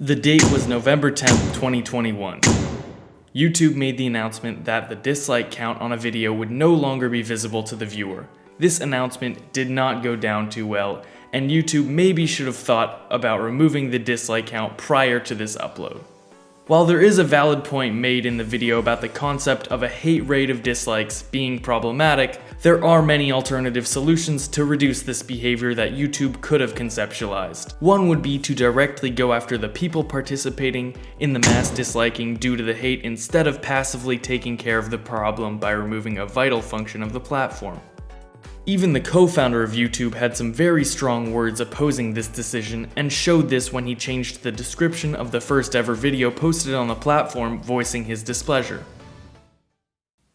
The date was November 10th, 2021. YouTube made the announcement that the dislike count on a video would no longer be visible to the viewer. This announcement did not go down too well, and YouTube maybe should have thought about removing the dislike count prior to this upload. While there is a valid point made in the video about the concept of a hate rate of dislikes being problematic, there are many alternative solutions to reduce this behavior that YouTube could have conceptualized. One would be to directly go after the people participating in the mass disliking due to the hate instead of passively taking care of the problem by removing a vital function of the platform. Even the co-founder of YouTube had some very strong words opposing this decision and showed this when he changed the description of the first ever video posted on the platform voicing his displeasure.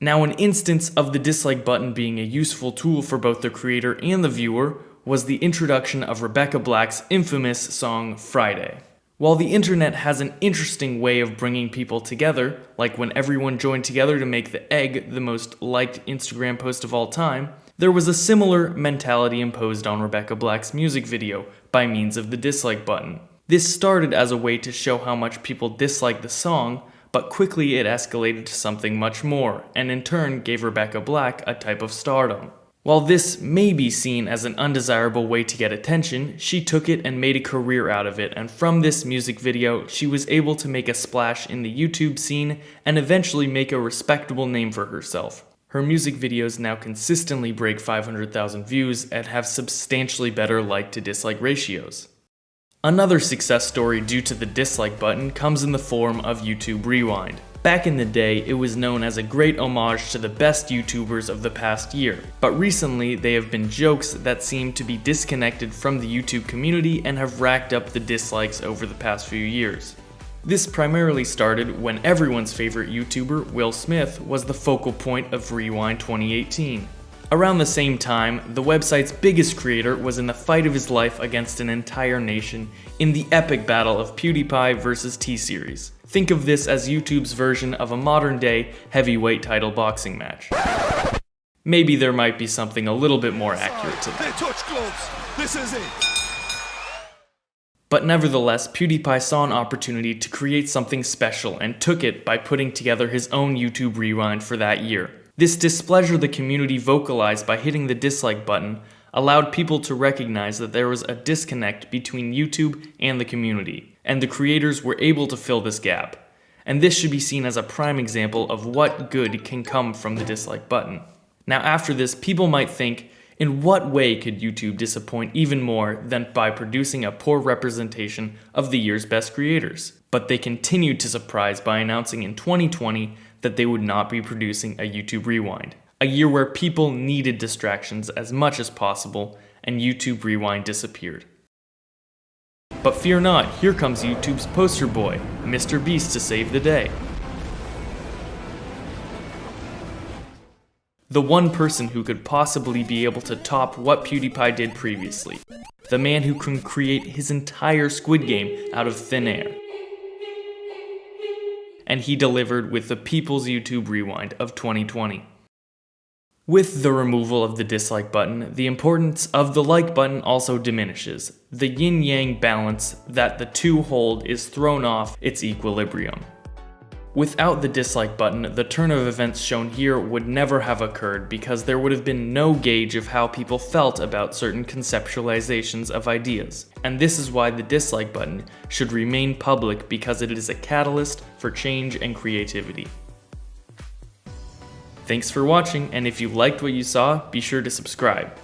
Now, an instance of the dislike button being a useful tool for both the creator and the viewer was the introduction of Rebecca Black's infamous song Friday. While the internet has an interesting way of bringing people together, like when everyone joined together to make the egg the most liked Instagram post of all time, there was a similar mentality imposed on Rebecca Black's music video by means of the dislike button. This started as a way to show how much people disliked the song, but quickly it escalated to something much more, and in turn gave Rebecca Black a type of stardom. While this may be seen as an undesirable way to get attention, she took it and made a career out of it, and from this music video, she was able to make a splash in the YouTube scene and eventually make a respectable name for herself. Her music videos now consistently break 500,000 views and have substantially better like to dislike ratios. Another success story due to the dislike button comes in the form of YouTube Rewind. Back in the day, it was known as a great homage to the best YouTubers of the past year, but recently they have been jokes that seem to be disconnected from the YouTube community and have racked up the dislikes over the past few years. This primarily started when everyone's favorite YouTuber, Will Smith, was the focal point of Rewind 2018. Around the same time, the website's biggest creator was in the fight of his life against an entire nation in the epic battle of Pewdiepie versus T-Series. Think of this as YouTube's version of a modern-day heavyweight title boxing match. Maybe there might be something a little bit more accurate to that. They touch gloves. This is it. But nevertheless, Pewdiepie saw an opportunity to create something special and took it by putting together his own YouTube Rewind for that year. This displeasure the community vocalized by hitting the dislike button allowed people to recognize that there was a disconnect between YouTube and the community, and the creators were able to fill this gap. And this should be seen as a prime example of what good can come from the dislike button. Now after this, people might think, in what way could YouTube disappoint even more than by producing a poor representation of the year's best creators? But they continued to surprise by announcing in 2020 that they would not be producing a YouTube Rewind, a year where people needed distractions as much as possible, and YouTube Rewind disappeared. But fear not, here comes YouTube's poster boy, Mr. Beast, to save the day. The one person who could possibly be able to top what PewDiePie did previously. The man who can create his entire Squid Game out of thin air. And he delivered with the People's YouTube Rewind of 2020. With the removal of the dislike button, the importance of the like button also diminishes. The yin-yang balance that the two hold is thrown off its equilibrium. Without the dislike button, the turn of events shown here would never have occurred because there would have been no gauge of how people felt about certain conceptualizations of ideas. And this is why the dislike button should remain public, because it is a catalyst for change and creativity. Thanks for watching, and if you liked what you saw, be sure to subscribe.